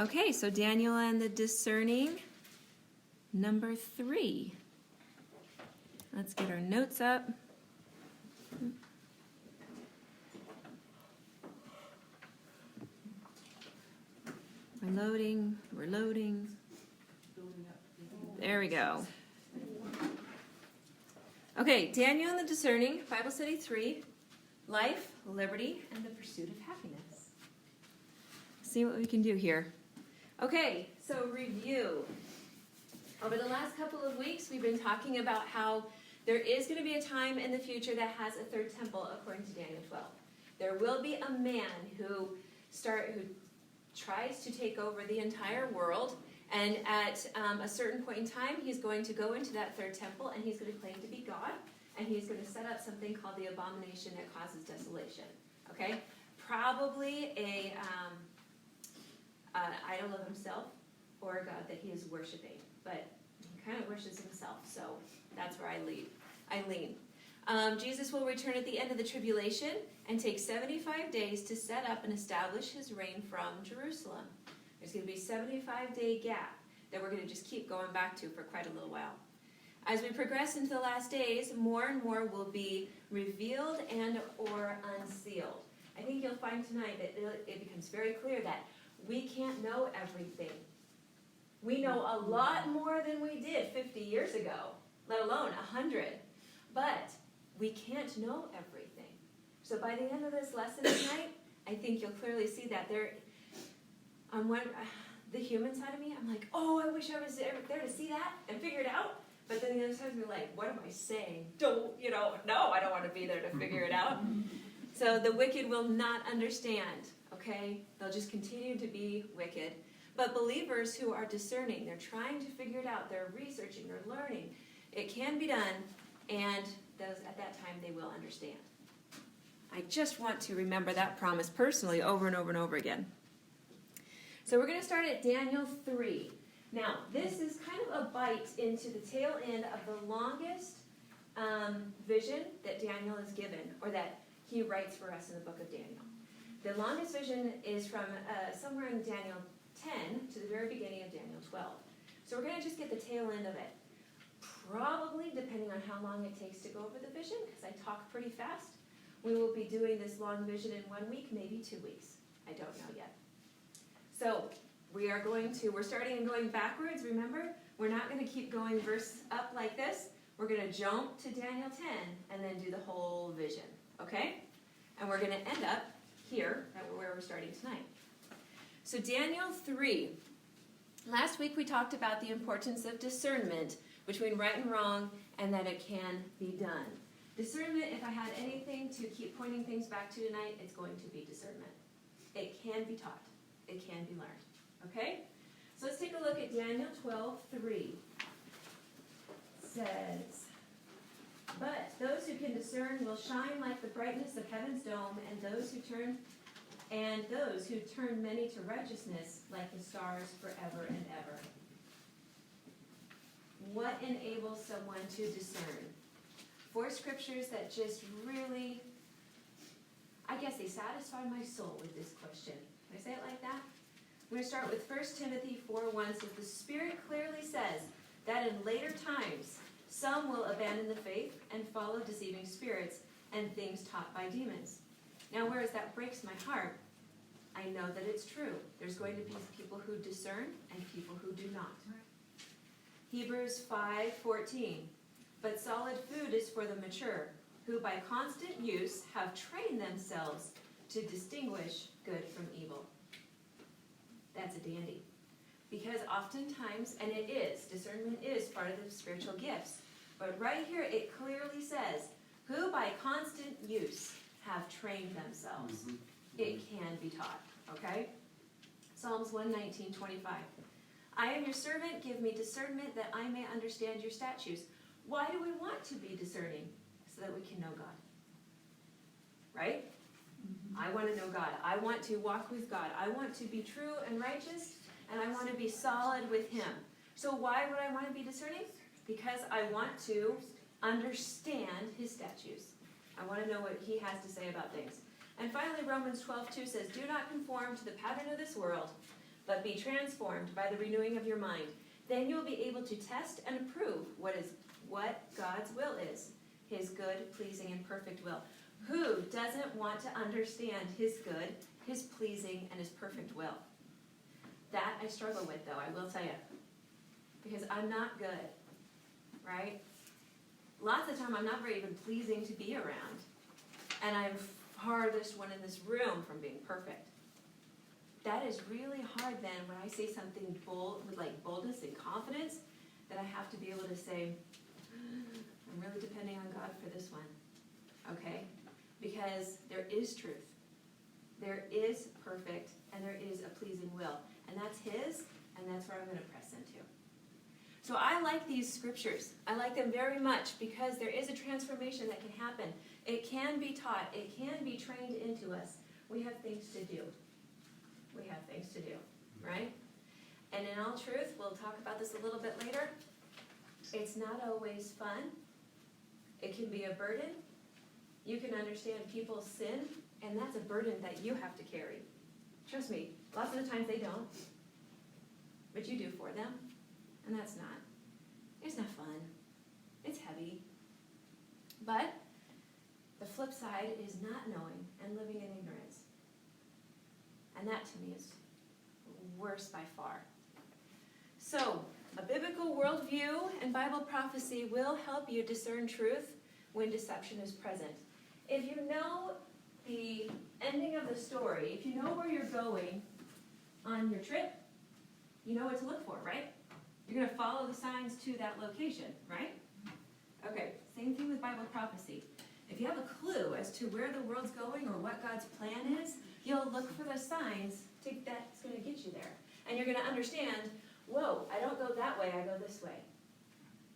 Okay, so Daniel and the Discerning, number 3. Let's get our notes up. We're loading. There we go. Okay, Daniel and the Discerning, Bible Study 3, Life, Liberty, and the Pursuit of Happiness. See what we can do here. Okay, so review. Over the last couple of weeks, we've been talking about how there is going to be a time in the future that has a third temple, according to Daniel 12. There will be a man who tries to take over the entire world, and at a certain point in time, he's going to go into that third temple, and he's going to claim to be God, and he's going to set up something called the abomination that causes desolation. Okay? Probably a idol of himself or a god that he is worshiping, but he kind of worships himself, so that's where I lean. Jesus will return at the end of the tribulation and take 75 days to set up and establish his reign from Jerusalem. There's going to be a 75-day gap that we're going to just keep going back to for quite a little while. As we progress into the last days, more and more will be revealed and or unsealed. I think you'll find tonight that it becomes very clear that we can't know everything. We know a lot more than we did 50 years ago, let alone 100. But we can't know everything. So by the end of this lesson tonight, I think you'll clearly see that the human side of me, I'm like, oh, I wish I was there to see that and figure it out. But then the other side of me, like, what am I saying? No, I don't want to be there to figure it out. So the wicked will not understand, okay? They'll just continue to be wicked. But believers who are discerning, they're trying to figure it out, they're researching, they're learning. It can be done, and at that time they will understand. I just want to remember that promise personally over and over and over again. So we're going to start at Daniel 3. Now, this is kind of a bite into the tail end of the longest vision that Daniel is given, or that he writes for us in the book of Daniel. The longest vision is from somewhere in Daniel 10 to the very beginning of Daniel 12. So we're going to just get the tail end of it. Probably, depending on how long it takes to go over the vision, because I talk pretty fast, we will be doing this long vision in 1 week, maybe 2 weeks. I don't know yet. So we're starting and going backwards. Remember, we're not going to keep going verse up like this. We're going to jump to Daniel 10 and then do the whole vision. Okay? And we're going to end up here at where we're starting tonight. So Daniel 3. Last week we talked about the importance of discernment between right and wrong, and that it can be done. Discernment, if I had anything to keep pointing things back to tonight, it's going to be discernment. It can be taught. It can be learned. Okay? So let's take a look at Daniel 12:3. It says, "But those who can discern will shine like the brightness of heaven's dome, and those who turn many to righteousness like the stars forever and ever." What enables someone to discern? 4 scriptures that just really, I guess they satisfy my soul with this question. Can I say it like that? I'm going to start with 1 Timothy 4:1. Says, "The Spirit clearly says that in later times some will abandon the faith and follow deceiving spirits and things taught by demons." Now, whereas that breaks my heart, I know that it's true. There's going to be people who discern and people who do not. Hebrews 5:14. "But solid food is for the mature, who by constant use have trained themselves to distinguish good from evil." That's a dandy. Because oftentimes, and it is, discernment is part of the spiritual gifts. But right here it clearly says, who by constant use have trained themselves. It can be taught, okay? Psalms 119:25. "I am your servant, give me discernment that I may understand your statutes." Why do we want to be discerning? So that we can know God. Right? I want to know God. I want to walk with God. I want to be true and righteous, and I want to be solid with Him. So why would I want to be discerning? Because I want to understand His statutes. I want to know what He has to say about things. And finally, Romans 12:2 says, "Do not conform to the pattern of this world, but be transformed by the renewing of your mind. Then you will be able to test and approve what God's will is, his good, pleasing, and perfect will. Who doesn't want to understand his good, his pleasing, and his perfect will? That I struggle with, though, I will tell you. Because I'm not good, right? Lots of the time I'm not very even pleasing to be around. And I'm farthest one in this room from being perfect. That is really hard then when I say something bold, with like boldness and confidence, that I have to be able to say, I'm really depending on God for this one. Okay? Because there is truth. There is perfect, and there is a pleasing will. And that's his, and that's where I'm going to press into. So I like these scriptures. I like them very much because there is a transformation that can happen. It can be taught. It can be trained into us. We have things to do. We have things to do, right? And in all truth, we'll talk about this a little bit later. It's not always fun. It can be a burden. You can understand people's sin, and that's a burden that you have to carry. Trust me, lots of the times they don't. But you do for them. And it's not fun. It's heavy. But the flip side is not knowing and living in ignorance. And that to me is worse by far. So, a biblical worldview and Bible prophecy will help you discern truth when deception is present. If you know the ending of the story, if you know where you're going on your trip, you know what to look for, right? You're going to follow the signs to that location, right? Okay, same thing with Bible prophecy. If you have a clue as to where the world's going or what God's plan is, you'll look for the signs that's going to get you there. And you're going to understand, whoa, I don't go that way, I go this way.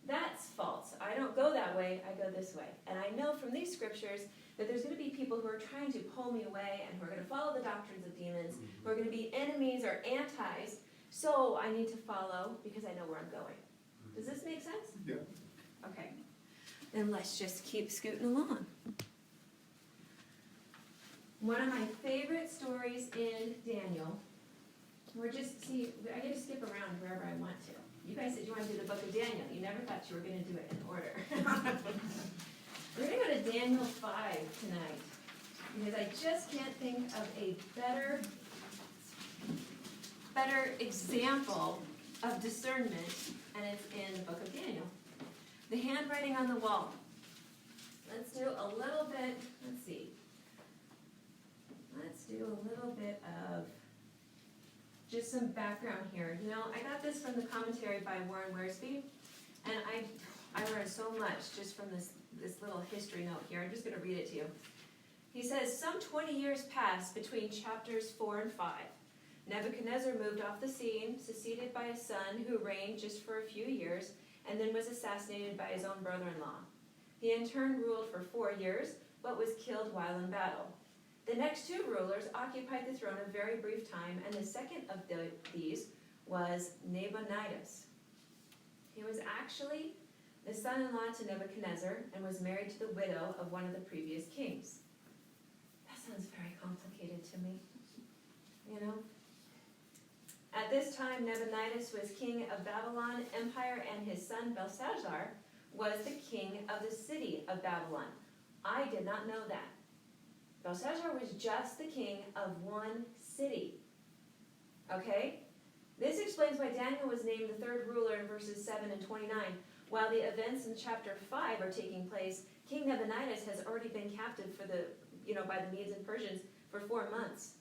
That's false. I don't go that way, I go this way. And I know from these scriptures that there's going to be people who are trying to pull me away and who are going to follow the doctrines of demons, who are going to be enemies or antis. So I need to follow because I know where I'm going. Does this make sense? Yeah. Okay. Then let's just keep scooting along. One of my favorite stories in Daniel, I get to skip around wherever I want to. You guys said you want to do the book of Daniel. You never thought you were going to do it in order. We're going to go to Daniel 5 tonight because I just can't think of a better example of discernment, and it's in the book of Daniel. The handwriting on the wall. Let's do a little bit, Let's do a little bit of just some background here. You know, I got this from the commentary by Warren Wiersbe, and I learned so much just from this little history note here. I'm just going to read it to you. He says, some 20 years passed between chapters 4 and 5. Nebuchadnezzar moved off the scene, succeeded by a son who reigned just for a few years, and then was assassinated by his own brother-in-law. He in turn ruled for 4 years, but was killed while in battle. The next two rulers occupied the throne a very brief time, and the second of these was Nabonidus. He was actually the son-in-law to Nebuchadnezzar and was married to the widow of one of the previous kings. That sounds very complicated to me, you know? At this time, Nabonidus was king of Babylon Empire, and his son Belshazzar was the king of the city of Babylon. I did not know that. Belshazzar was just the king of one city. Okay? This explains why Daniel was named the third ruler in verses 7 and 29. While the events in chapter 5 are taking place, King Nabonidus has already been captive by the Medes and Persians for 4 months.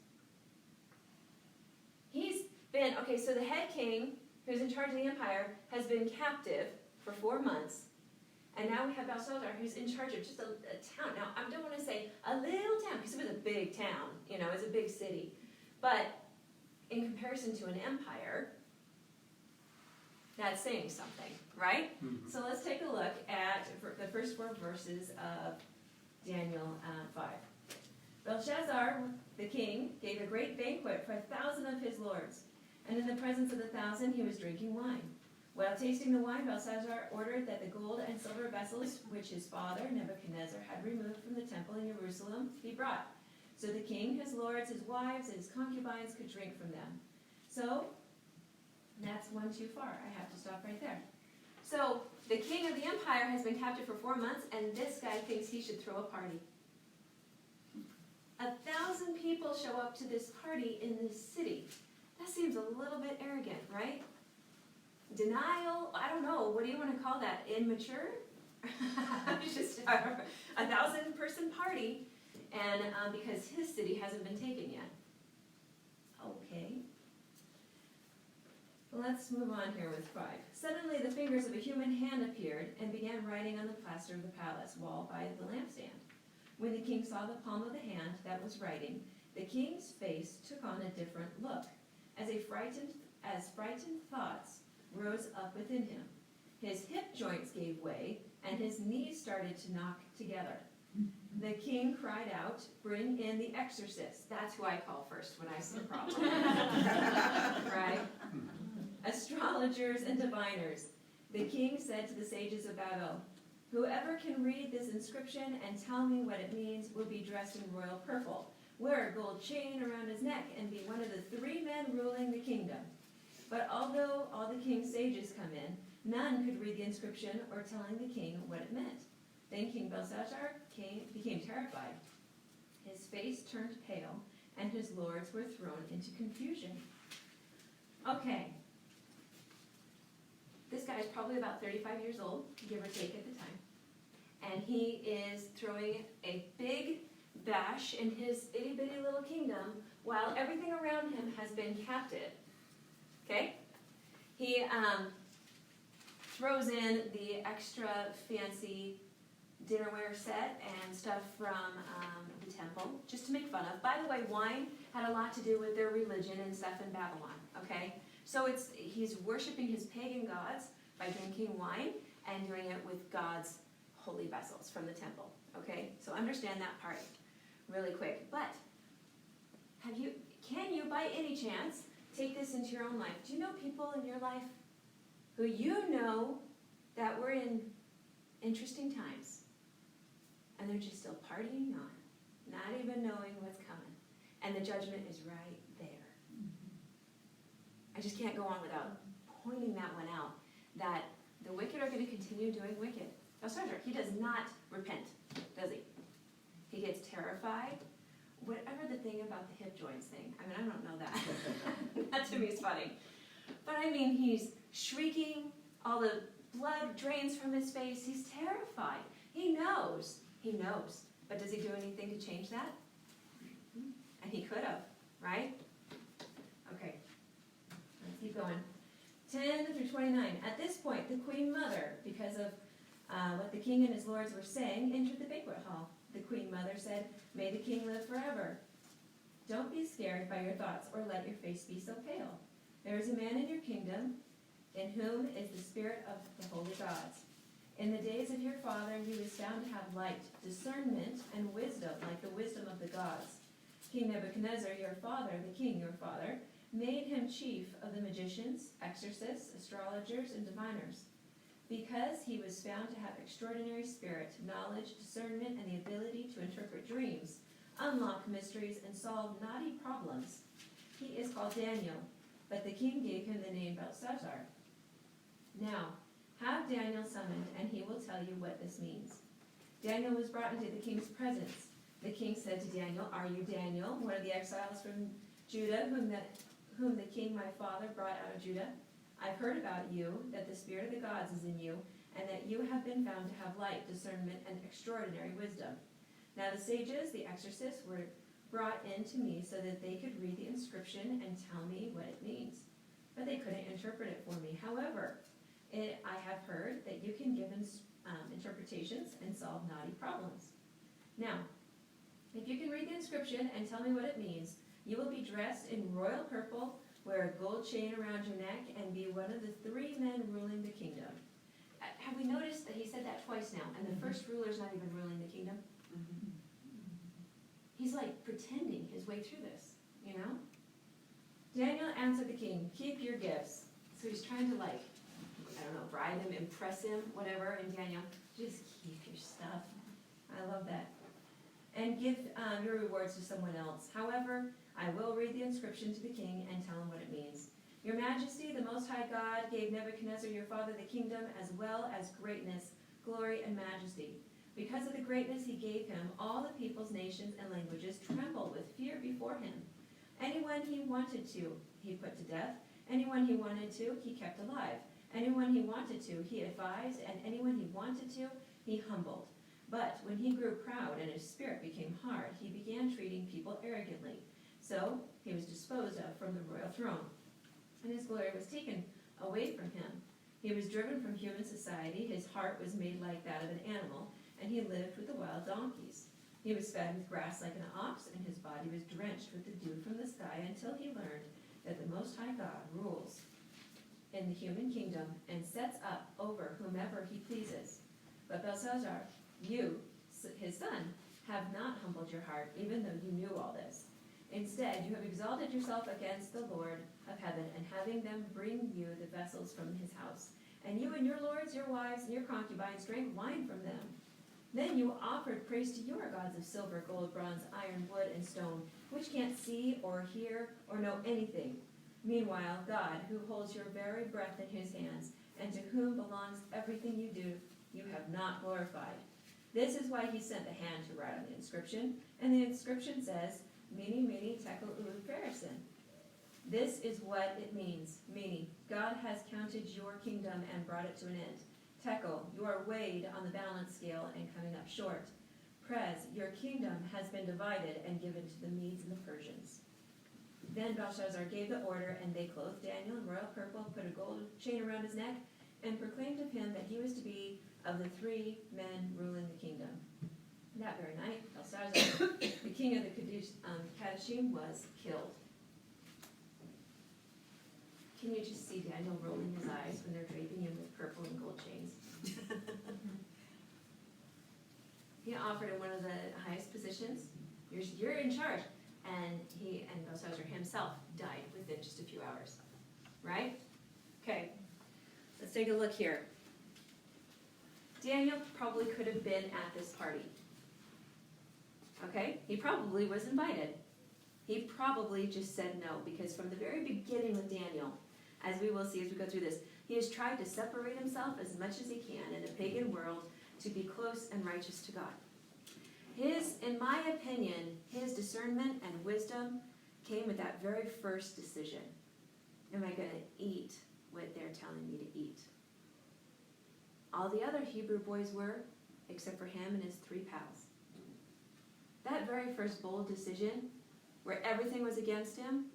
So the head king, who's in charge of the empire, has been captive for 4 months. And now we have Belshazzar, who's in charge of just a town. Now, I don't want to say a little town, because it was a big town, it's a big city. But in comparison to an empire, that's saying something, right? Mm-hmm. So let's take a look at the first 4 verses of Daniel 5. Belshazzar, the king, gave a great banquet for 1,000 of his lords. And in the presence of the 1,000, he was drinking wine. While tasting the wine, Belshazzar ordered that the gold and silver vessels which his father, Nebuchadnezzar, had removed from the temple in Jerusalem be brought. So the king, his lords, his wives, and his concubines could drink from them. So, that's one too far. I have to stop right there. So, the king of the empire has been captive for 4 months, and this guy thinks he should throw a party. 1,000 people show up to this party in this city. That seems a little bit arrogant, right? Denial, I don't know, what do you want to call that? Immature? It's just a 1,000-person party, and because his city hasn't been taken yet. Okay. Let's move on here with 5. Suddenly the fingers of a human hand appeared and began writing on the plaster of the palace wall by the lampstand. When the king saw the palm of the hand that was writing, the king's face took on a different look, as frightened thoughts rose up within him. His hip joints gave way, and his knees started to knock together. The king cried out, "Bring in the exorcist." That's who I call first when I see a problem. Right? Astrologers and diviners. The king said to the sages of Babel, "Whoever can read this inscription and tell me what it means will be dressed in royal purple, wear a gold chain around his neck, and be one of the 3 men ruling the kingdom." But although all the king's sages come in, none could read the inscription or telling the king what it meant. Then King Belshazzar became terrified. His face turned pale, and his lords were thrown into confusion. Okay. This guy is probably about 35 years old, give or take at the time. And he is throwing a big bash in his itty-bitty little kingdom while everything around him has been captive. Okay? He throws in the extra fancy dinnerware set and stuff from the temple, just to make fun of. By the way, wine had a lot to do with their religion and stuff in Babylon, okay? So he's worshiping his pagan gods by drinking wine and doing it with God's holy vessels from the temple, okay? So understand that part really quick. But can you by any chance take this into your own life? Do you know people in your life who you know that we're in interesting times, and they're just still partying on, not even knowing what's coming, and the judgment is right there? I just can't go on without pointing that one out, that the wicked are going to continue doing wicked. Belshazzar, he does not repent, does he? He gets terrified. Whatever the thing about the hip joints thing, I mean, I don't know that. That to me is funny. But I mean, he's shrieking, all the blood drains from his face, he's terrified. He knows. But does he do anything to change that? And he could have, right? Okay, let's keep going. 10 through 29. At this point, the queen mother, because of what the king and his lords were saying, entered the banquet hall. The queen mother said, "May the king live forever. Don't be scared by your thoughts or let your face be so pale. There is a man in your kingdom in whom is the spirit of the holy gods. In the days of your father he was found to have light, discernment, and wisdom, like the wisdom of the gods. King Nebuchadnezzar, your father, the king, your father, made him chief of the magicians, exorcists, astrologers, and diviners. Because he was found to have extraordinary spirit, knowledge, discernment, and the ability to interpret dreams, unlock mysteries, and solve knotty problems. He is called Daniel, but the king gave him the name Belshazzar. Now, have Daniel summoned, and he will tell you what this means." Daniel was brought into the king's presence. The king said to Daniel, "Are you Daniel, one of the exiles from Judah, whom the king my father brought out of Judah? I've heard about you, that the spirit of the gods is in you, and that you have been found to have light, discernment, and extraordinary wisdom." Now the sages, the exorcists, were brought in to me so that they could read the inscription and tell me what it means. But they couldn't interpret it for me. However, I have heard that you can give interpretations and solve knotty problems. Now, if you can read the inscription and tell me what it means, you will be dressed in royal purple, wear a gold chain around your neck, and be one of the 3 men ruling the kingdom. Have we noticed that he said that twice now, and the first ruler's not even ruling the kingdom? He's like pretending his way through this, you know? Daniel answered the king, "Keep your gifts." So he's trying to bribe him, impress him, whatever. And Daniel, just keep your stuff. I love that. and give your rewards to someone else. However, I will read the inscription to the king and tell him what it means. Your Majesty, the Most High God gave Nebuchadnezzar your father the kingdom as well as greatness, glory, and majesty. Because of the greatness he gave him, all the peoples, nations, and languages trembled with fear before him. Anyone he wanted to, he put to death. Anyone he wanted to, he kept alive. Anyone he wanted to, he advised, and anyone he wanted to, he humbled. But when he grew proud and his spirit became hard, he began treating people arrogantly. So he was disposed of from the royal throne, and his glory was taken away from him. He was driven from human society, his heart was made like that of an animal, and he lived with the wild donkeys. He was fed with grass like an ox, and his body was drenched with the dew from the sky until he learned that the Most High God rules in the human kingdom and sets up over whomever he pleases. But Belshazzar, you, his son, have not humbled your heart, even though you knew all this. Instead, you have exalted yourself against the Lord of heaven, and having them bring you the vessels from his house. And you and your lords, your wives, and your concubines drank wine from them. Then you offered praise to your gods of silver, gold, bronze, iron, wood, and stone, which can't see or hear or know anything. Meanwhile, God, who holds your very breath in his hands, and to whom belongs everything you do, you have not glorified. This is why he sent the hand to write on the inscription, and the inscription says, Mene, Mene, Tekel, Upharsin. This is what it means, meaning God has counted your kingdom and brought it to an end. Tekel, you are weighed on the balance scale and coming up short. Prez, your kingdom has been divided and given to the Medes and the Persians. Then Belshazzar gave the order, and they clothed Daniel in royal purple, put a gold chain around his neck, and proclaimed of him that he was to be of the 3 men ruling the kingdom. That very night, Belshazzar, the king of the Kadeshim, was killed. Can you just see Daniel rolling his eyes when they're draping him with purple and gold chains? He offered him one of the highest positions. You're in charge. And he and Belshazzar himself died within just a few hours. Right? Okay. Let's take a look here. Daniel probably could have been at this party. Okay? He probably was invited. He probably just said no, because from the very beginning with Daniel, as we will see as we go through this, he has tried to separate himself as much as he can in a pagan world to be close and righteous to God. In my opinion, his discernment and wisdom came with that very first decision. Am I going to eat what they're telling me to eat? All the other Hebrew boys were, except for him and his 3 pals. That very first bold decision, where everything was against him,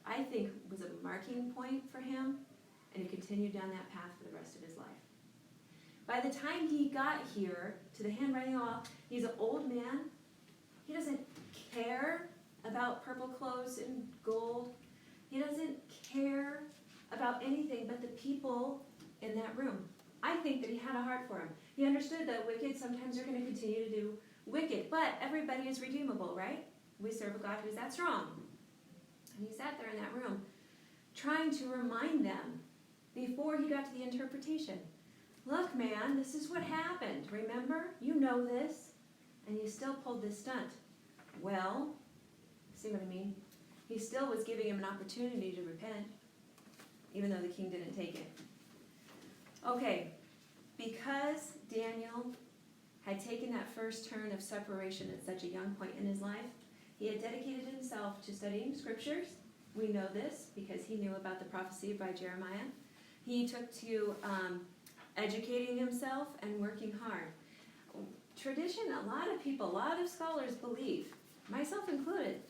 I think was a marking point for him, and he continued down that path for the rest of his life. By the time he got here to the handwriting wall, he's an old man. He doesn't care about purple clothes and gold. He doesn't care about anything but the people in that room. I think that he had a heart for him. He understood that wicked sometimes are going to continue to do wicked, but everybody is redeemable, right? We serve a God who's that strong. And he sat there in that room trying to remind them before he got to the interpretation. Look, man, this is what happened. Remember? You know this. And you still pulled this stunt. Well, see what I mean? He still was giving him an opportunity to repent, even though the king didn't take it. Okay, because Daniel had taken that first turn of separation at such a young point in his life, he had dedicated himself to studying scriptures. We know this because he knew about the prophecy by Jeremiah. He took to educating himself and working hard. Tradition, a lot of people, a lot of scholars believe, myself included,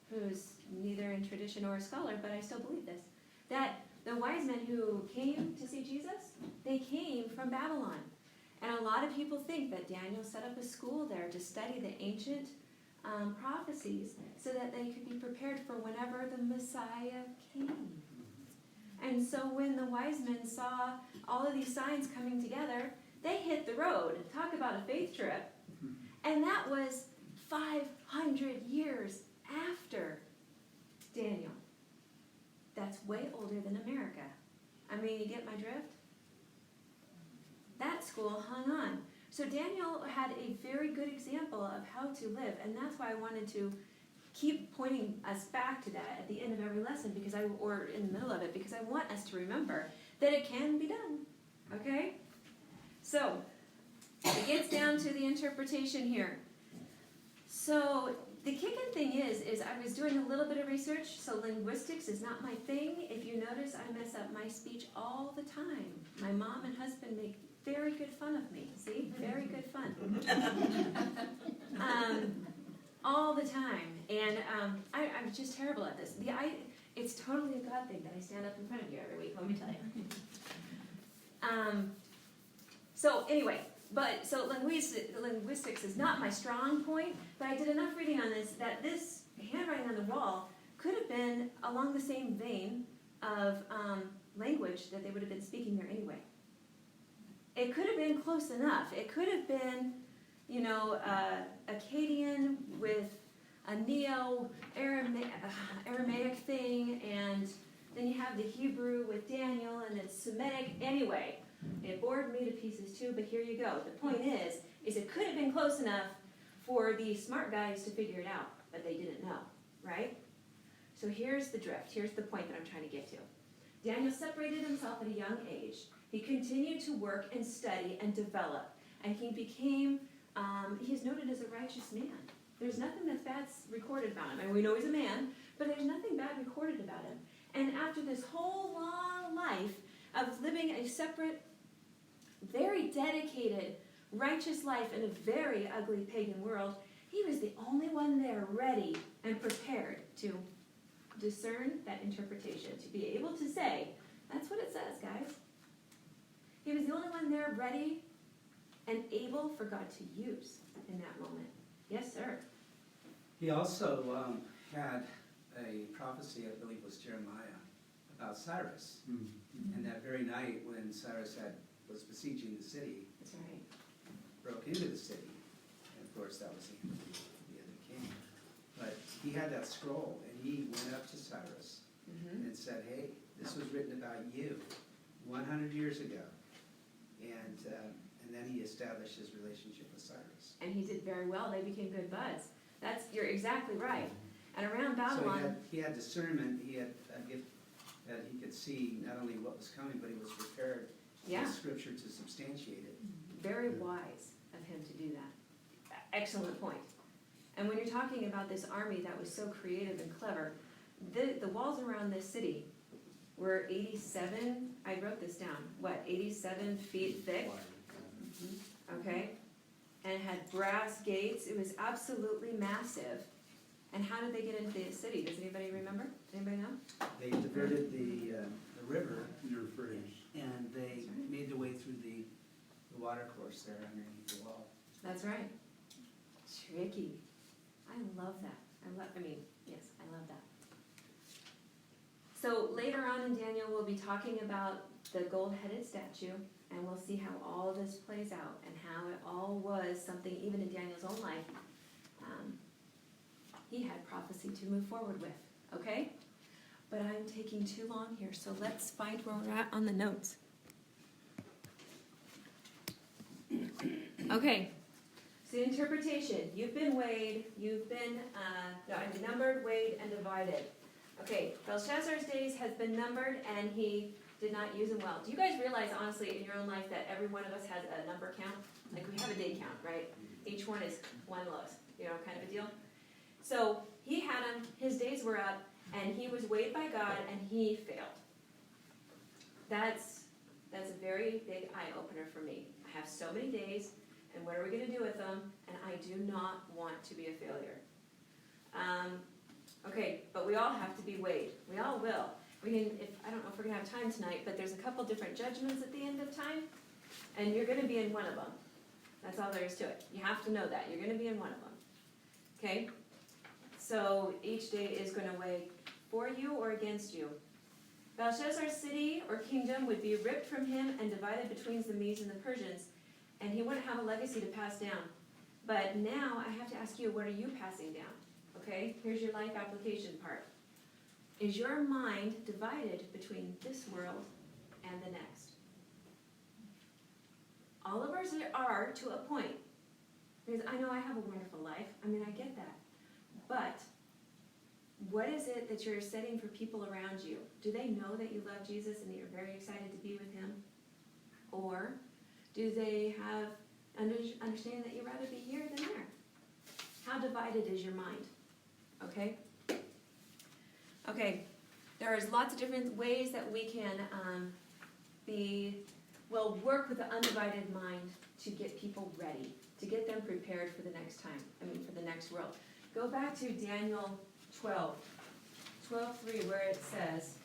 who's neither in tradition or a scholar, but I still believe this, that the wise men who came to see Jesus, they came from Babylon. And a lot of people think that Daniel set up a school there to study the ancient prophecies so that they could be prepared for whenever the Messiah came. And so when the wise men saw all of these signs coming together, they hit the road. Talk about a faith trip. And that was 500 years after Daniel. That's way older than America. I mean, you get my drift? That school hung on. So Daniel had a very good example of how to live, and that's why I wanted to keep pointing us back to that at the end of every lesson, or in the middle of it, because I want us to remember that it can be done. Okay? So, it gets down to the interpretation here. So, the kicking thing is I was doing a little bit of research, so linguistics is not my thing. If you notice, I mess up my speech all the time. My mom and husband make very good fun of me. See? Very good fun. All the time. And I'm just terrible at this. It's totally a God thing that I stand up in front of you every week, let me tell you. So anyway, so linguistics is not my strong point, but I did enough reading on this that this handwriting on the wall could have been along the same vein of language that they would have been speaking there anyway. It could have been close enough. It could have been, Akkadian with a Neo-Aramaic thing, and then you have the Hebrew with Daniel, and it's Semitic. Anyway, it bored me to pieces too, but here you go. The point is it could have been close enough for the smart guys to figure it out, but they didn't know, right? So here's the drift. Here's the point that I'm trying to get to. Daniel separated himself at a young age. He continued to work and study and develop, and he became, he's noted as a righteous man. There's nothing that's bad recorded about him. And we know he's a man, but there's nothing bad recorded about him. And after this whole long life of living a separate, very dedicated, righteous life in a very ugly pagan world, he was the only one there ready and prepared to discern that interpretation, to be able to say, that's what it says, guys. He was the only one there ready and able for God to use in that moment. Yes, sir. He also had a prophecy, I believe it was Jeremiah, about Cyrus. Mm-hmm. And that very night when Cyrus was besieging the city, that's right, broke into the city. And of course that was the end of the king. But he had that scroll, and he went up to Cyrus and said, hey, this was written about you 100 years ago. And then he established his relationship with Cyrus. And he did very well. They became good buds. You're exactly right. And around Babylon, so he had discernment. He had a gift that he could see not only what was coming, but he was prepared with Scripture to substantiate it. Very wise of him to do that. Excellent point. And when you're talking about this army that was so creative and clever, the walls around this city were 87, I wrote this down, 87 feet thick? Okay? And had brass gates. It was absolutely massive. And how did they get into the city? Does anybody remember? Anybody know? They diverted the river, and they right, made their way through the water course there underneath the wall. That's right. Tricky. I love that. I love that. So later on in Daniel, we'll be talking about the gold-headed statue, and we'll see how all this plays out and how it all was something, even in Daniel's own life, he had prophecy to move forward with, okay? But I'm taking too long here, so let's find where we're at on the notes. Okay, so the interpretation. You've been weighed, you've been numbered, weighed, and divided. Okay, Belshazzar's days has been numbered, and he did not use them well. Do you guys realize, honestly, in your own life that every one of us has a number count? Like we have a day count, right? Each one is one lowest, kind of a deal. So he had them, his days were up, and he was weighed by God, and he failed. That's a very big eye-opener for me. I have so many days, and what are we going to do with them? And I do not want to be a failure. Okay, but we all have to be weighed. We all will. I don't know if we're going to have time tonight, but there's a couple different judgments at the end of time, and you're going to be in one of them. That's all there is to it. You have to know that. You're going to be in one of them. Okay? So each day is going to weigh for you or against you. Belshazzar's city or kingdom would be ripped from him and divided between the Medes and the Persians, and he wouldn't have a legacy to pass down. But now I have to ask you, what are you passing down? Okay, here's your life application part. Is your mind divided between this world and the next? All of ours are to a point. Because I know I have a wonderful life. I mean, I get that. But what is it that you're setting for people around you? Do they know that you love Jesus and that you're very excited to be with him? Or do they have understanding that you'd rather be here than there? How divided is your mind? Okay? Okay, there's lots of different ways that we can work with the undivided mind to get people ready, to get them prepared for the next time, for the next world. Go back to Daniel 12:3, where it says,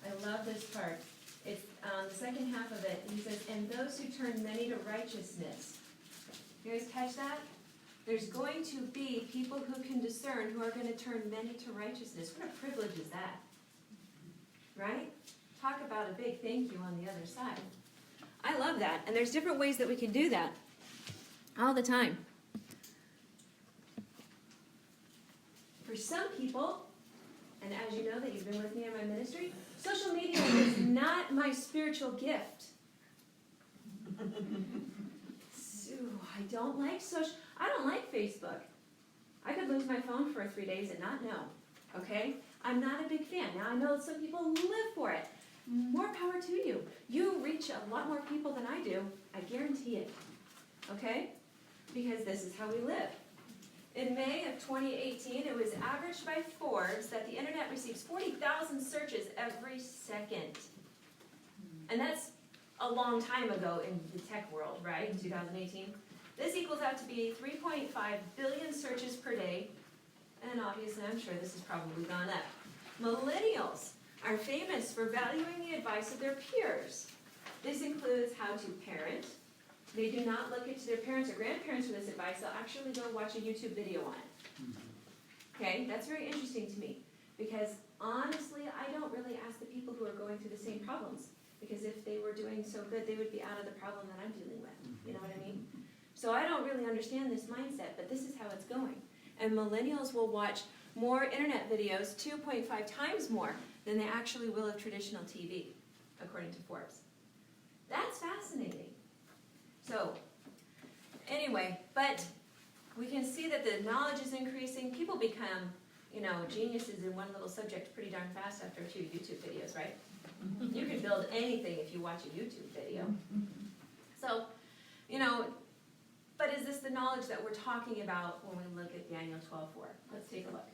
I love this part. It's the second half of it. He says, and those who turn many to righteousness. You guys catch that? There's going to be people who can discern who are going to turn many to righteousness. What a privilege is that? Right? Talk about a big thank you on the other side. I love that. And there's different ways that we can do that all the time. For some people, and as you know that you've been with me in my ministry, social media is not my spiritual gift. So I don't like Facebook. I could lose my phone for 3 days and not know. Okay? I'm not a big fan. Now I know some people live for it. More power to you. You reach a lot more people than I do. I guarantee it. Okay? Because this is how we live. In May of 2018, it was averaged by Forbes that the internet receives 40,000 searches every second. And that's a long time ago in the tech world, right? In 2018. This equals out to be 3.5 billion searches per day. And obviously, I'm sure this has probably gone up. Millennials are famous for valuing the advice of their peers. This includes how to parent. They do not look to their parents or grandparents for this advice. They'll actually go watch a YouTube video on it. Okay, that's very interesting to me. Because honestly, I don't really ask the people who are going through the same problems. Because if they were doing so good, they would be out of the problem that I'm dealing with. You know what I mean? So I don't really understand this mindset, but this is how it's going. And millennials will watch more internet videos, 2.5 times more, than they actually will of traditional TV, according to Forbes. That's fascinating. So, anyway, but we can see that the knowledge is increasing. People become, geniuses in one little subject pretty darn fast after a few YouTube videos, right? You can build anything if you watch a YouTube video. So, but is this the knowledge that we're talking about when we look at Daniel 12:4? Let's take a look.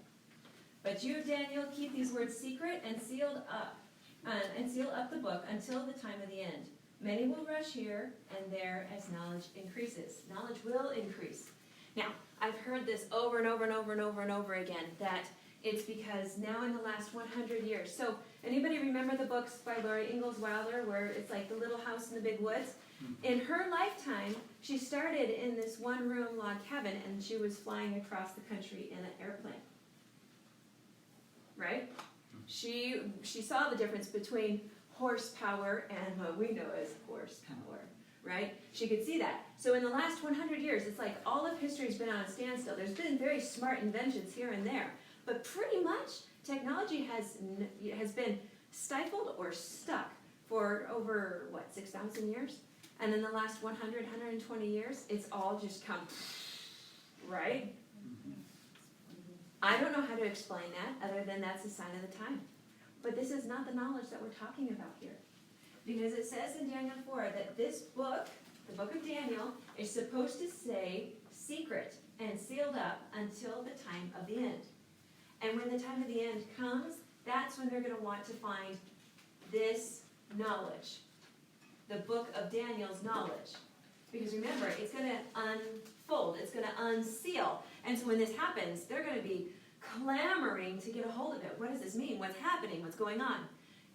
But you, Daniel, keep these words secret and seal up the book until the time of the end. Many will rush here and there as knowledge increases. Knowledge will increase. Now, I've heard this over and over and over and over and over again, that it's because now in the last 100 years. So, anybody remember the books by Laurie Ingalls Wilder where it's like the Little House in the Big Woods? In her lifetime, she started in this one-room log cabin and she was flying across the country in an airplane. Right? She saw the difference between horsepower and what we know as horsepower, right? She could see that. So in the last 100 years, it's like all of history has been on a standstill. There's been very smart inventions here and there, but pretty much technology has been stifled or stuck for over, 6,000 years? And in the last 100, 120 years, it's all just come, right? I don't know how to explain that other than that's a sign of the time. But this is not the knowledge that we're talking about here. Because it says in Daniel 4 that this book, the book of Daniel, is supposed to stay secret and sealed up until the time of the end. And when the time of the end comes, that's when they're going to want to find this knowledge. The book of Daniel's knowledge. Because remember, it's going to unfold. It's going to unseal. And so when this happens, they're going to be clamoring to get a hold of it. What does this mean? What's happening? What's going on?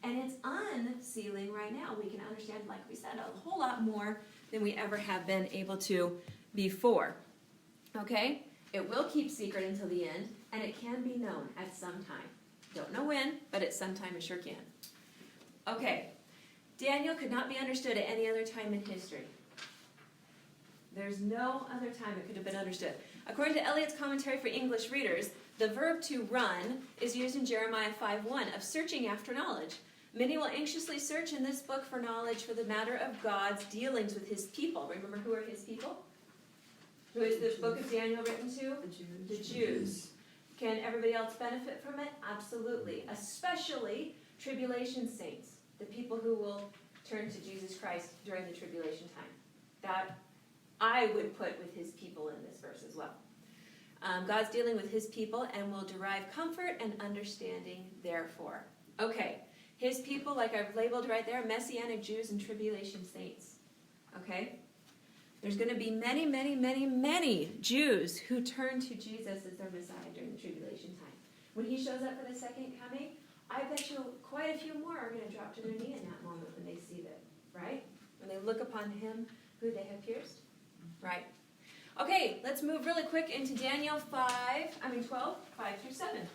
And it's unsealing right now. We can understand, like we said, a whole lot more than we ever have been able to before. Okay? It will keep secret until the end, and it can be known at some time. Don't know when, but at some time it sure can. Okay. Daniel could not be understood at any other time in history. There's no other time it could have been understood. According to Eliot's commentary for English readers, the verb to run is used in Jeremiah 5:1 of searching after knowledge. Many will anxiously search in this book for knowledge for the matter of God's dealings with his people. Remember who are his people? Who is the book of Daniel written to? The Jews. Can everybody else benefit from it? Absolutely. Especially tribulation saints, the people who will turn to Jesus Christ during the tribulation time. That I would put with his people in this verse as well. God's dealing with his people and will derive comfort and understanding therefore. Okay, his people, like I've labeled right there, Messianic Jews and tribulation saints. Okay? There's going to be many, many, many, many Jews who turn to Jesus as their Messiah during the tribulation time. When he shows up for the second coming, I bet you quite a few more are going to drop to their knee in that moment when they see that, right? When they look upon him who they have pierced, right? Okay, let's move really quick into Daniel 12, 5 through 7. It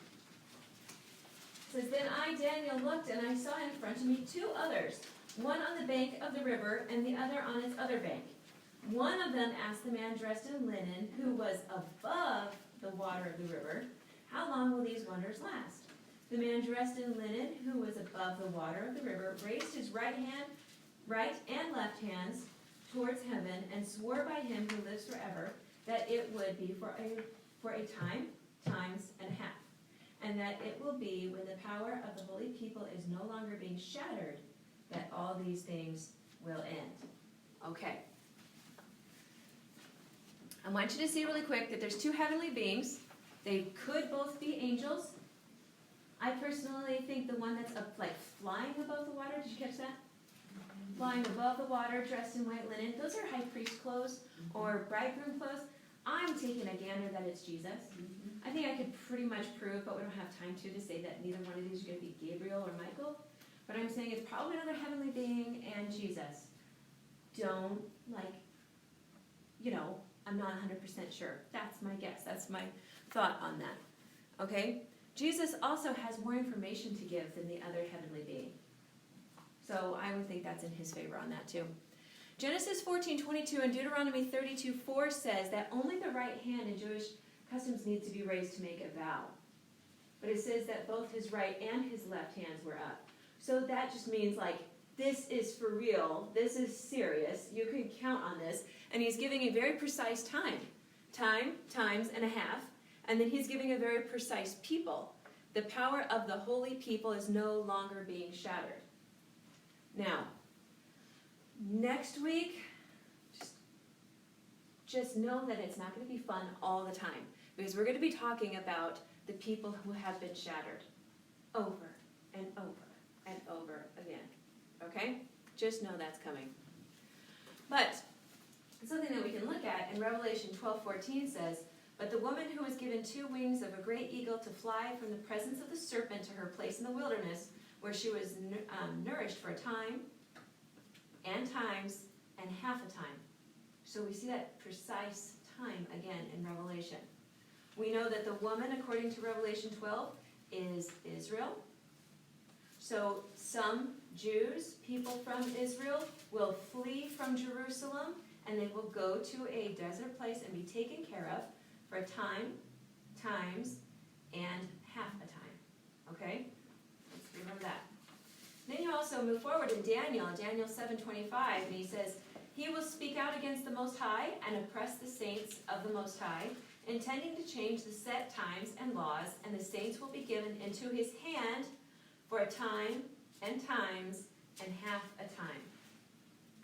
says, Then I, Daniel, looked, and I saw in front of me two others, one on the bank of the river, and the other on its other bank. One of them asked the man dressed in linen, who was above the water of the river, How long will these wonders last? The man dressed in linen, who was above the water of the river, raised his right and left hands towards heaven, and swore by him who lives forever, that it would be for a time, times, and a half, and that it will be when the power of the holy people is no longer being shattered, that all these things will end. Okay. I want you to see really quick that there's two heavenly beings. They could both be angels. I personally think the one that's like flying above the water, did you catch that? Flying above the water, dressed in white linen. Those are high priest clothes or bridegroom clothes. I'm taking a gander that it's Jesus. I think I could pretty much prove, but we don't have time to say that neither one of these are going to be Gabriel or Michael. But I'm saying it's probably another heavenly being and Jesus. Don't, I'm not 100% sure. That's my guess. That's my thought on that. Okay? Jesus also has more information to give than the other heavenly being. So I would think that's in his favor on that too. Genesis 14:22 and Deuteronomy 32:4 says that only the right hand in Jewish customs needs to be raised to make a vow. But it says that both his right and his left hands were up. So that just means this is for real. This is serious. You can count on this. And he's giving a very precise time, times, and a half. And then he's giving a very precise people. The power of the holy people is no longer being shattered. Now, next week, just know that it's not going to be fun all the time. Because we're going to be talking about the people who have been shattered over and over and over again. Okay? Just know that's coming. But something that we can look at in Revelation 12:14 says, But the woman who was given 2 wings of a great eagle to fly from the presence of the serpent to her place in the wilderness, where she was nourished for a time, and times, and half a time. So we see that precise time again in Revelation. We know that the woman, according to Revelation 12, is Israel. So some Jews, people from Israel, will flee from Jerusalem, and they will go to a desert place and be taken care of for a time, times, and half a time. Okay? Let's remember that. Then you also move forward in Daniel 7:25, and he says, He will speak out against the Most High and oppress the saints of the Most High, intending to change the set times and laws, and the saints will be given into his hand for a time, and times, and half a time.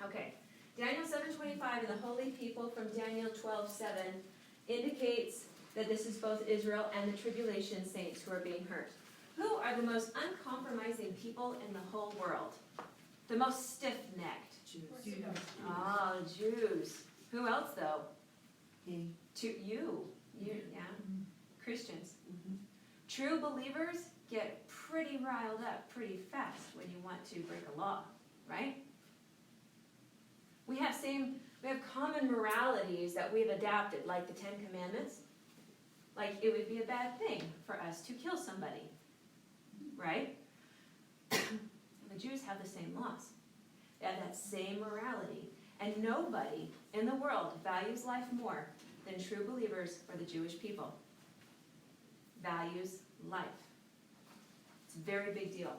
Okay, Daniel 7:25 and the holy people from Daniel 12:7 indicates that this is both Israel and the tribulation saints who are being hurt. Who are the most uncompromising people in the whole world? The most stiff-necked? Jews. Oh, Jews. Who else, though? Me. You, yeah. Christians. True believers get pretty riled up pretty fast when you want to break a law, right? We have common moralities that we've adapted, like the 10 Commandments. Like it would be a bad thing for us to kill somebody, right? The Jews have the same laws. They have that same morality. And nobody in the world values life more than true believers or the Jewish people. Values life. It's a very big deal.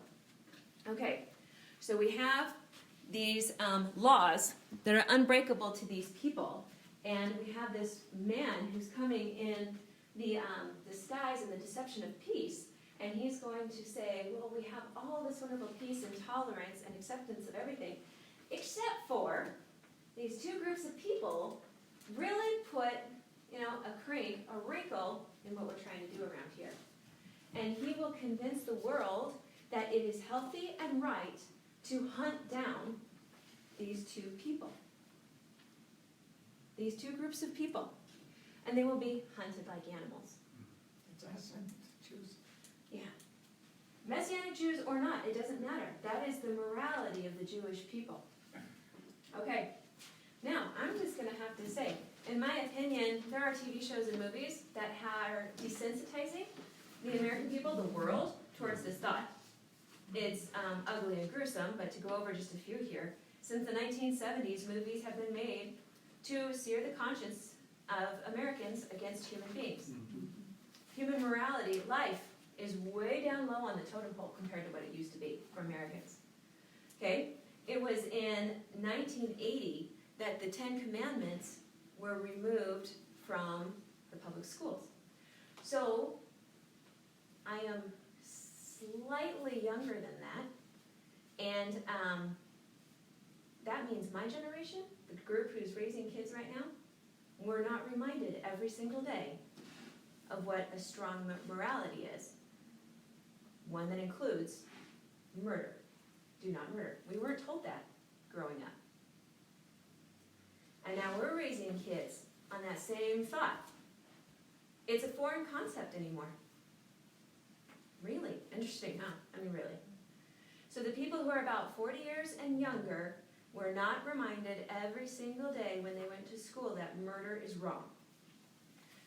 Okay, so we have these laws that are unbreakable to these people, and we have this man who's coming in the disguise and the deception of peace, and he's going to say, well, we have all this wonderful peace and tolerance and acceptance of everything, except for these two groups of people really put, a wrinkle in what we're trying to do around here. And he will convince the world that it is healthy and right to hunt down these two people. These two groups of people. And they will be hunted like animals. That's awesome. Choose. Yeah. Messianic Jews or not, it doesn't matter. That is the morality of the Jewish people. Okay. Now, I'm just going to have to say, in my opinion, there are TV shows and movies that are desensitizing the American people, the world, towards this thought. It's ugly and gruesome, but to go over just a few here, since the 1970s, movies have been made to sear the conscience of Americans against human beings. Human morality, life, is way down low on the totem pole compared to what it used to be for Americans. Okay? It was in 1980 that the Ten Commandments were removed from the public schools. So, I am slightly younger than that, and that means my generation, the group who's raising kids right now, we're not reminded every single day of what a strong morality is. One that includes murder. Do not murder. We weren't told that growing up. And now we're raising kids on that same thought. It's a foreign concept anymore. Really? Interesting, huh? I mean, really. So the people who are about 40 years and younger were not reminded every single day when they went to school that murder is wrong.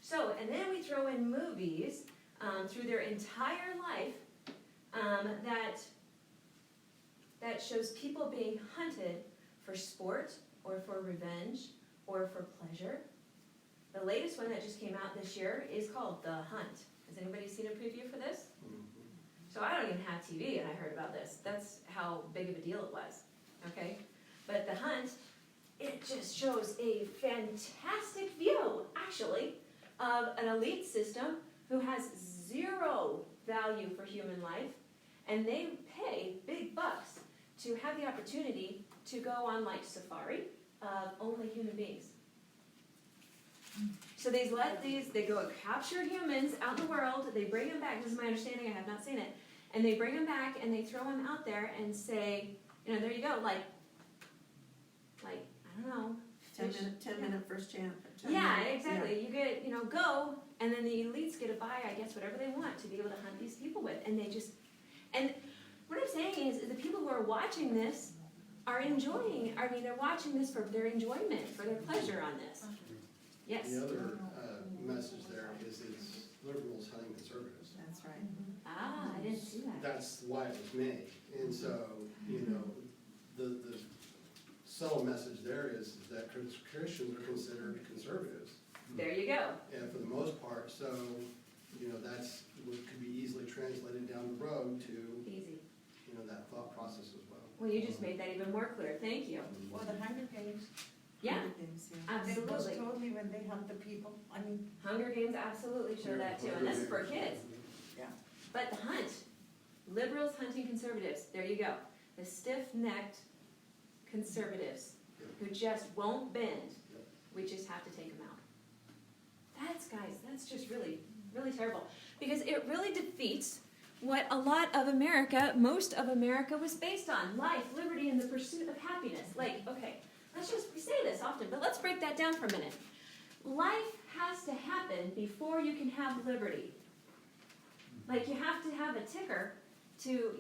So, and then we throw in movies through their entire life that shows people being hunted for sport or for revenge or for pleasure. The latest one that just came out this year is called The Hunt. Has anybody seen a preview for this? So I don't even have TV and I heard about this. That's how big of a deal it was. Okay? But The Hunt, it just shows a fantastic view, actually, of an elite system who has zero value for human life, and they pay big bucks to have the opportunity to go on like safari of only human beings. So they go and capture humans out in the world, they bring them back, this is my understanding, I have not seen it, and they bring them back and they throw them out there and say, there you go, like I don't know. 10 minute first chance. Yeah, exactly. Yeah. You get, go, and then the elites get to buy, I guess, whatever they want to be able to hunt these people with. And what I'm saying is the people who are watching this are enjoying, they're watching this for their enjoyment, for their pleasure on this. Yes? The other message there is it's liberals hunting conservatives. That's right. Ah, I didn't see that. That's why it was made. And so, the subtle message there is that Christians are considered conservatives. There you go. And for the most part, so, that's what could be easily translated down the road to, Easy. that thought process as well. Well, you just made that even more clear. Thank you. Or the Hunger Games. Yeah, Hunger Games, yeah. It was absolutely. totally when they hunt the people. Hunger Games absolutely show that too, and this is for kids. Yeah. But The Hunt, liberals hunting conservatives, there you go. The stiff-necked conservatives who just won't bend. We just have to take them out. That's just really, really terrible. Because it really defeats what a lot of America, most of America was based on. Life, liberty, and the pursuit of happiness. We say this often, but let's break that down for a minute. Life has to happen before you can have liberty. You have to have a ticker to,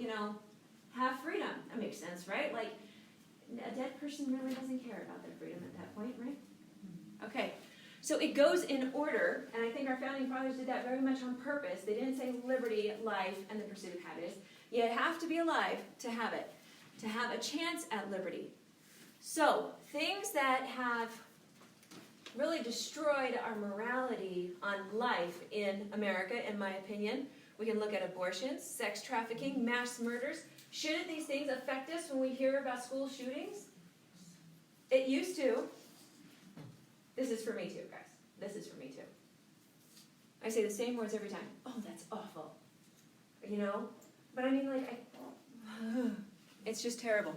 have freedom. That makes sense, right? A dead person really doesn't care about their freedom at that point, right? Okay, so it goes in order, and I think our founding fathers did that very much on purpose. They didn't say liberty, life, and the pursuit of happiness. You have to be alive to have it, to have a chance at liberty. So, things that have really destroyed our morality on life in America, in my opinion, we can look at abortions, sex trafficking, mass murders, Shouldn't these things affect us when we hear about school shootings? It used to. This is for me too, guys. This is for me too. I say the same words every time. Oh, that's awful. You know? But I mean, like, it's just terrible.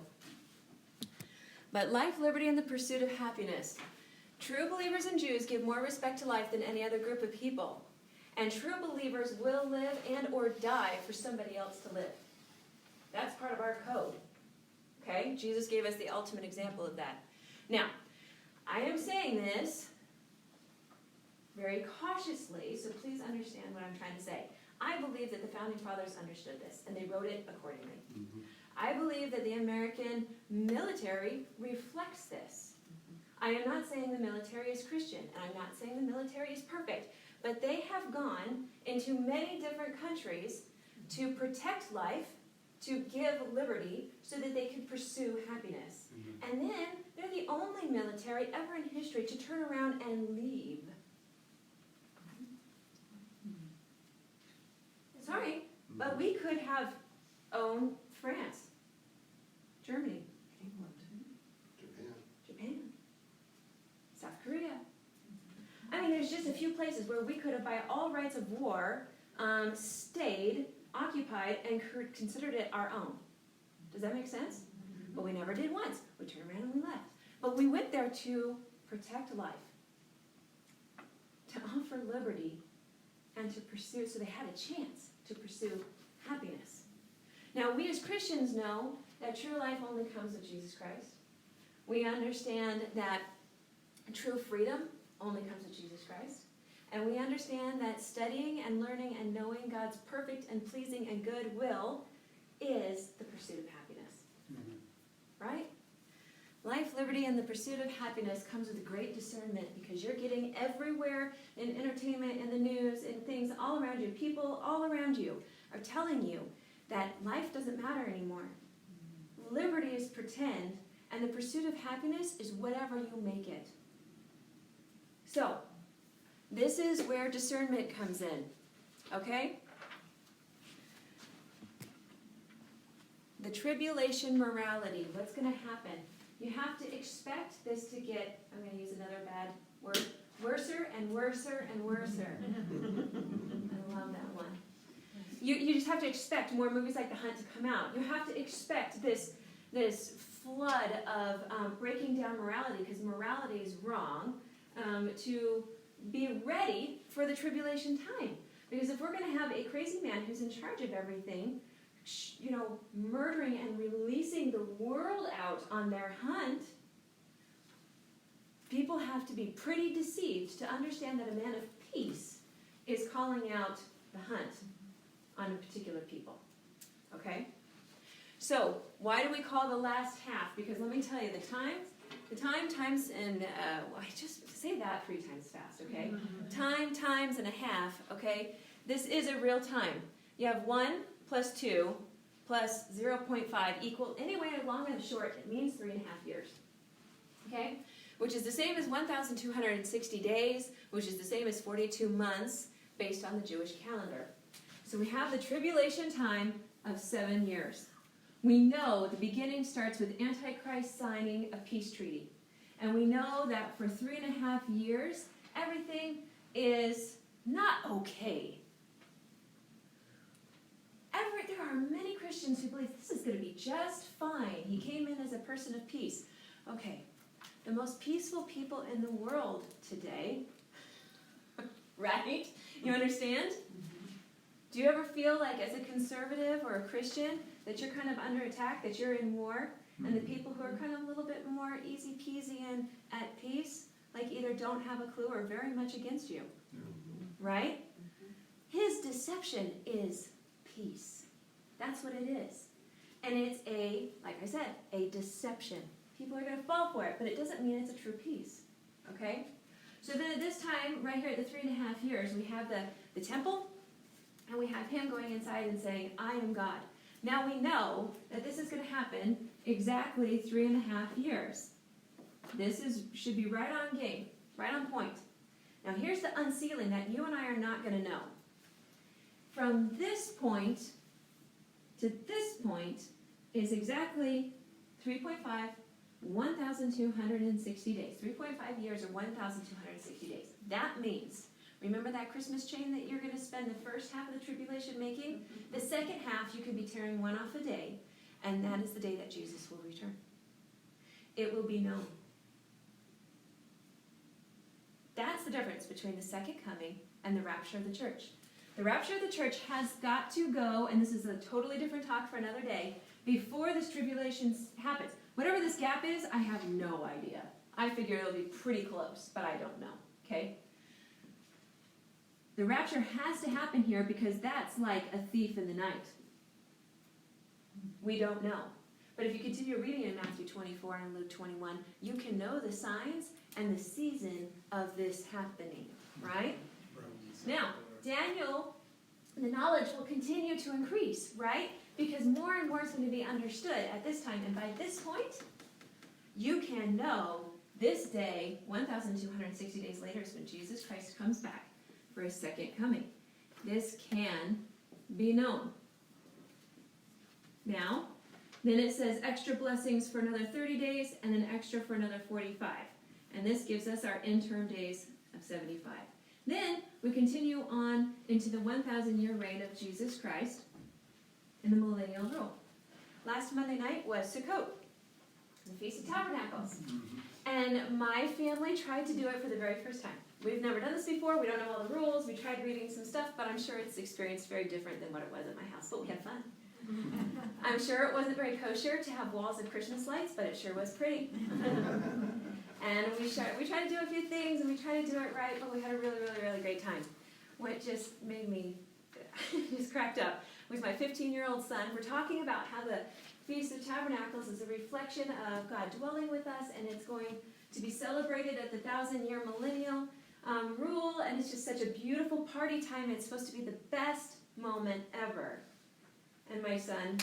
But life, liberty, and the pursuit of happiness. True believers and Jews give more respect to life than any other group of people. And true believers will live and or die for somebody else to live. That's part of our code. Okay? Jesus gave us the ultimate example of that. Now, I am saying this very cautiously, so please understand what I'm trying to say. I believe that the Founding Fathers understood this, and they wrote it accordingly. I believe that the American military reflects this. I am not saying the military is Christian, and I'm not saying the military is perfect, but they have gone into many different countries to protect life, to give liberty, so that they could pursue happiness. And then they're the only military ever in history to turn around and leave. Sorry, but we could have owned France, Germany, Japan, South Korea. I mean, there's just a few places where we could have, by all rights of war, stayed, occupied, and considered it our own. Does that make sense? But we never did once. We turned around and we left. But we went there to protect life, to offer liberty, and to pursue, so they had a chance to pursue happiness. Now, we as Christians know that true life only comes with Jesus Christ. We understand that true freedom only comes with Jesus Christ. And we understand that studying and learning and knowing God's perfect and pleasing and good will is the pursuit of happiness. Right? Life, liberty, and the pursuit of happiness comes with great discernment, because you're getting everywhere in entertainment, in the news, in things all around you. People all around you are telling you that life doesn't matter anymore. Liberty is pretend, and the pursuit of happiness is whatever you make it. So, this is where discernment comes in. Okay? The tribulation morality. What's going to happen? You have to expect this to get, I'm going to use another bad word, worser and worser and worser. I love that one. You just have to expect more movies like The Hunt to come out. You have to expect this flood of breaking down morality, because morality is wrong, to be ready for the tribulation time. Because if we're going to have a crazy man who's in charge of everything, murdering and releasing the world out on their hunt, people have to be pretty deceived to understand that a man of peace is calling out the hunt on a particular people. Okay? So, why do we call the last half? Because let me tell you, the time times, and I just say that 3 times fast, okay? Time times and a half, okay? This is a real time. You have 1 plus 2 plus 0.5 equal, anyway, long and short, it means 3.5 years. Okay? Which is the same as 1,260 days, which is the same as 42 months, based on the Jewish calendar. So we have the tribulation time of 7 years. We know the beginning starts with Antichrist signing a peace treaty. And we know that for 3.5 years, everything is not okay. There are many Christians who believe this is going to be just fine. He came in as a person of peace. Okay, the most peaceful people in the world today, right? You understand? Do you ever feel like, as a conservative or a Christian, that you're kind of under attack, that you're in war, and the people who are kind of a little bit more easy peasy and at peace, like either don't have a clue or very much against you? Right? His deception is peace. That's what it is. And it's like I said, a deception. People are going to fall for it, but it doesn't mean it's a true peace. Okay? So then at this time, right here at the 3.5 years, we have the temple, and we have him going inside and saying, I am God. Now we know that this is going to happen exactly 3.5 years. This should be right on game, right on point. Now here's the unsealing that you and I are not going to know. From this point to this point is exactly 3.5, 1,260 days. 3.5 years or 1,260 days. That means, remember that Christmas chain that you're going to spend the first half of the tribulation making? The second half, you can be tearing one off a day, and that is the day that Jesus will return. It will be known. That's the difference between the second coming and the rapture of the church. The rapture of the church has got to go, and this is a totally different talk for another day, before this tribulation happens. Whatever this gap is, I have no idea. I figure it'll be pretty close, but I don't know, okay? The rapture has to happen here because that's like a thief in the night. We don't know. But if you continue reading in Matthew 24 and Luke 21, you can know the signs and the season of this happening, right? Now, Daniel, the knowledge will continue to increase, right? Because more and more is going to be understood at this time. And by this point, you can know this day, 1,260 days later, is when Jesus Christ comes back for his second coming. This can be known. Now, then it says extra blessings for another 30 days and then extra for another 45. And this gives us our interim days of 75. Then we continue on into the 1,000-year reign of Jesus Christ in the millennial rule. Last Monday night was Sukkot, the Feast of Tabernacles. And my family tried to do it for the very first time. We've never done this before. We don't know all the rules. We tried reading some stuff, but I'm sure it's experienced very different than what it was at my house. But we had fun. I'm sure it wasn't very kosher to have walls of Christmas lights, but it sure was pretty. And we tried to do a few things, and we tried to do it right, but we had a really, really, really great time. What just made me just cracked up was my 15-year-old son. We're talking about how the Feast of Tabernacles is a reflection of God dwelling with us, and it's going to be celebrated at the 1,000-year millennial rule, and it's just such a beautiful party time. It's supposed to be the best moment ever. And my son,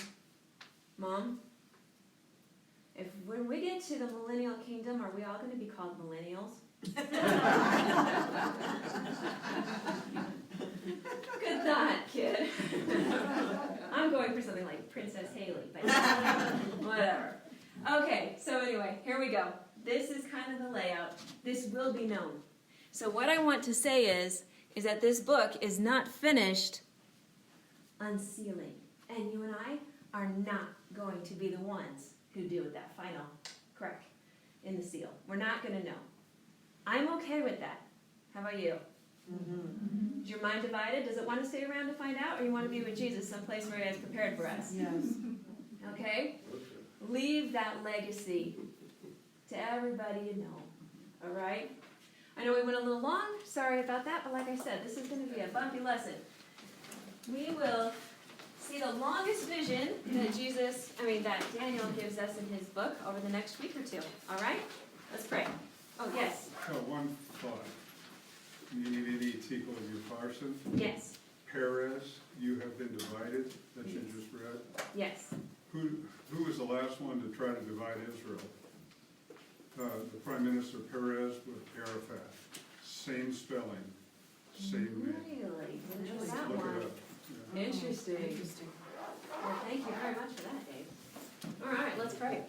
Mom, when we get to the millennial kingdom, are we all going to be called millennials? Good thought, kid. I'm going for something like Princess Haley, but whatever. Okay, so anyway, here we go. This is kind of the layout. This will be known. So what I want to say is that this book is not finished unsealing. And you and I are not going to be the ones who do that final crack in the seal. We're not going to know. I'm okay with that. How about you? Is your mind divided? Does it want to stay around to find out, or you want to be with Jesus someplace where he has prepared for us? Yes. Okay? Leave that legacy to everybody you know. All right? I know we went a little long. Sorry about that. But like I said, this is going to be a bumpy lesson. We will see the longest vision that Daniel gives us in his book over the next week or two. All right? Let's pray. Oh, yes. One thought. Unity equals you parson. Yes. Perez, you have been divided, that you just read. Yes. Who was the last one to try to divide Israel? The Prime Minister Perez with Arafat. Same spelling, same name. Really? Didn't know that Look one. it up. Yeah. Interesting. Well, thank you very much for that, Dave. All right, let's pray.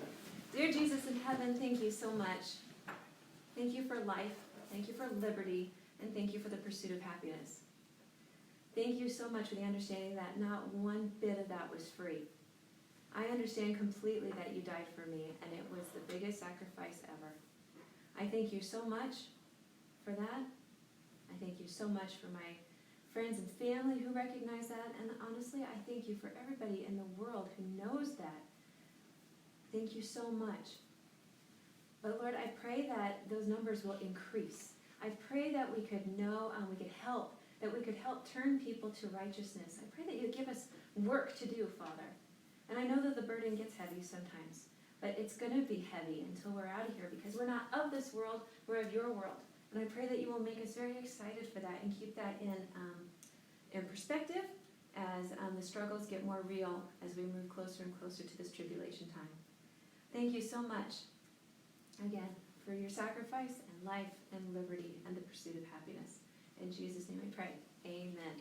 Dear Jesus in heaven, thank you so much. Thank you for life. Thank you for liberty. And thank you for the pursuit of happiness. Thank you so much for the understanding that not one bit of that was free. I understand completely that you died for me, and it was the biggest sacrifice ever. I thank you so much for that. I thank you so much for my friends and family who recognize that, and honestly, I thank you for everybody in the world who knows that. Thank you so much. But Lord, I pray that those numbers will increase. I pray that we could know and we could help, that we could help turn people to righteousness. I pray that you give us work to do, Father. And I know that the burden gets heavy sometimes, but it's going to be heavy until we're out of here, because we're not of this world, we're of your world. And I pray that you will make us very excited for that and keep that in perspective as the struggles get more real as we move closer and closer to this tribulation time. Thank you so much, again, for your sacrifice and life and liberty and the pursuit of happiness. In Jesus' name I pray. Amen.